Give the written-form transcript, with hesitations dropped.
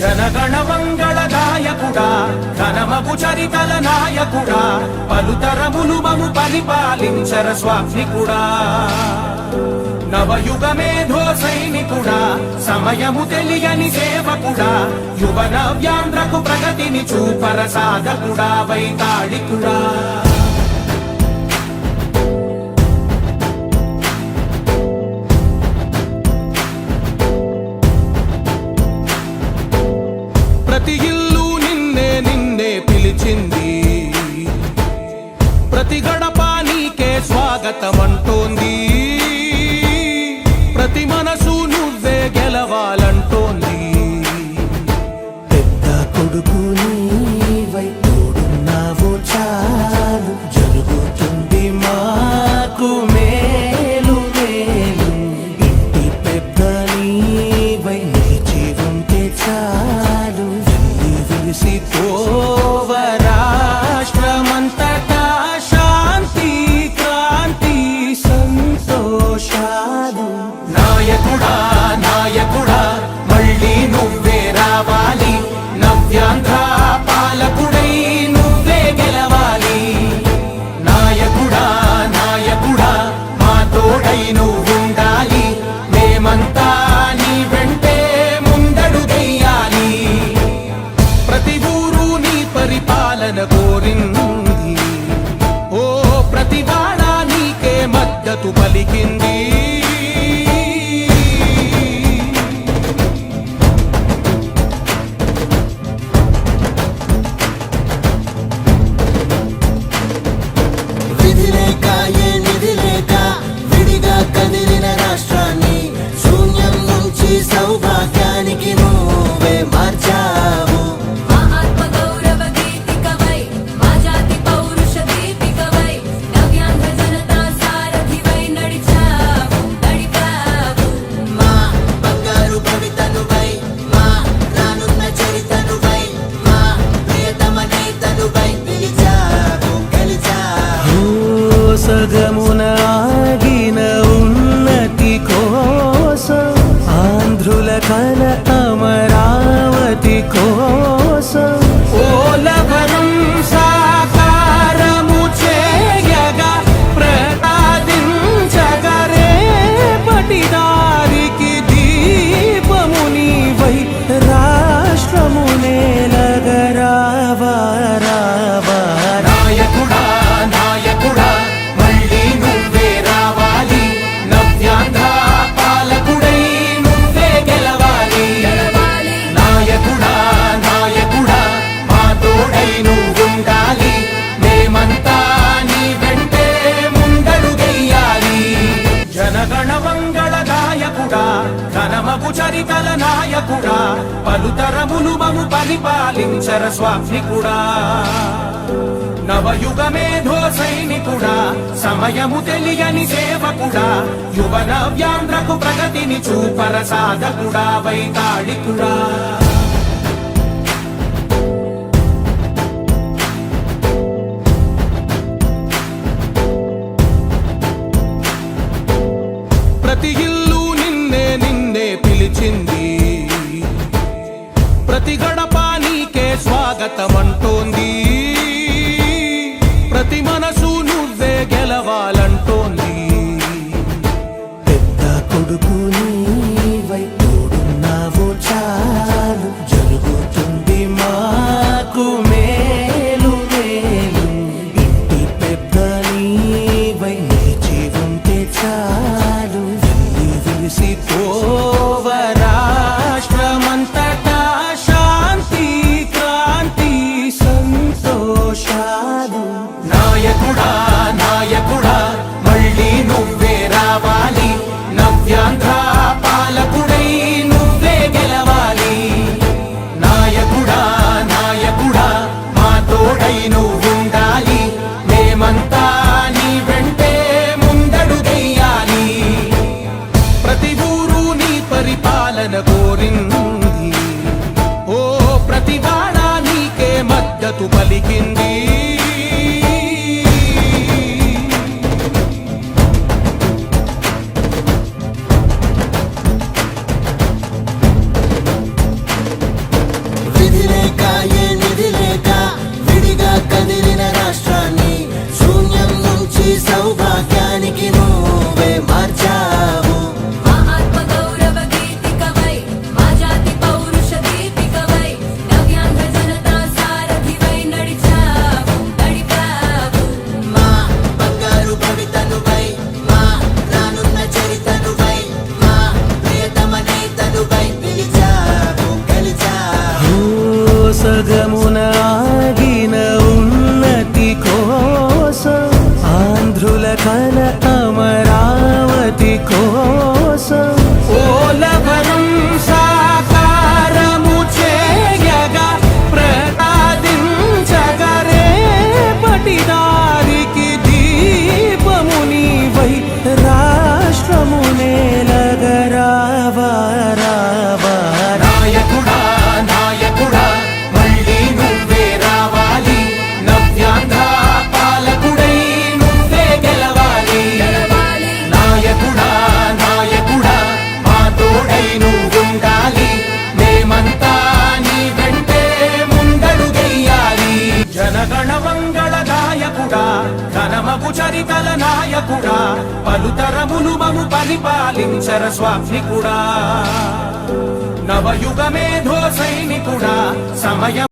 జనగణ మంగళదాయకుడా ఘనమగు చరితల నాయకుడా పలుతరములు మము పరిపాలించర స్వామికుడా నవయుగ మేధో సైనికుడా సమయము తెలియని సేవకుడా యువ నవ్యాంధ్రకు ప్రగతిని చూపర సాధకుడా వైతాళికుడా ప్రతి ఇల్లు నిన్నే నిన్నే పిలిచింది ప్రతి గడప నీకే స్వాగతమంటోంది ప్రతి మనసు నువ్వే గెలవాలంటోంది పెద్ద కొడుకు నీవై తోడున్నావు చాలు జరుగుతుంది మాకు మేలు మేలు ఇంటి పెద్ద నీవై నిలిచి ఉంటే చాలు విలిసి పోవ రాష్ట్రమంతటా శాంతి క్రాంతి సంతోషాలు నాయకుడా నాయకుడా మళ్ళీ నువ్వే రావాలి నవ్యాంధ్ర పాలకుడై నువ్వే గెలవాలి నాయకుడా నాయకుడా మా తోడై నువ్వుండాలి మేమంతా నీ వెంటే ముందడుగెయ్యాలి ప్రతి ఊరు నీ పరిపాలన కోరింది ఓ ప్రతి వాడ నీకే మద్దతు పలికింది సౌభాగ్యానికి నువ్వే మార్చావు మా ఆత్మ గౌరవ గీతికవై మా జాతి పౌరుష దీపికవై నవ్యాంధ్ర జనతా సారథివై నడిచావు మా బంగారు భవితనువై మా రానున్న చరితనువై మా ప్రియతమ నేతనువై పిలిచావు గెలిచావు సగమున ఆగిన ఉన్నతి కోసం ఆంధ్రుల కల అమరావతి కోసం ఓలవరం సాకారము చేయగా ప్రసాదించగరే పటిదారికి దీపము నీవై రాష్ట్రము నేలగరావా రావా నాయకుడా నాయకుడా మళ్ళీ నువ్వే రావాలి నవ్యాంధ్ర పాలకుడై నువ్వే గెలవాలి నాయకుడా నాయకుడా మా తోడై నువ్వుండాలి మేమంతా నీ వెంటే ముందడుగెయ్యాలి జనగణ మంగళదాయకుడా ఘనమగు చరితల నాయకుడా పలుతరములు మము పరిపాలించర స్వామికుడా నవయుగ మేధో సైనికుడా సమయము తెలియని సేవకుడా యువ నవ్యాంధ్రకు ప్రగతిని చూపర సాధకుడా వైతాళికుడా ప్రతి ఇల్లు నిన్నే నిన్నే పిలిచింది ప్రతి గడప నీకే స్వాగతమంటోంది ప్రతి మనసు నువ్వే గెలవాలంటోంది పెద్ద కొడుకు నీవై తోడున్నావు చాలు జరుగుతుంది మాకు మేలు మేలు ఇంటి పెద్ద నీవై నిలిచి ఉంటే చాలు విలిసి పోవ రాష్ట్రమంతటా శాంతి క్రాంతి సంతోషాలు సగమున ఆగిన ఉన్నతి కోసం ఆంధ్రుల కల అమరావతి కోసం పోలవరం సాకారము చేయగా ప్రసాదించగరే పటిదారికి దీపము నీవై రాష్ట్రము నేలగరావా రావా నాయకుడా నాయకుడా మళ్ళీ నువ్వే రావాలి నవ్యాంధ్ర పాలకుడై నువ్వే గెలవాలి గెలవాలి. నాయకుడా నాయకుడా మా తోడై నువ్వుండాలి మేమంతా నీ వెంటే ముందడుగెయ్యాలి జనగణ మంగళ నాయకుడా ఘనమగు చరితల నాయకుడా పలుతరములు మము పరిపాలించర స్వామికుడా నవయుగ మేధో సైనికుడా సమయం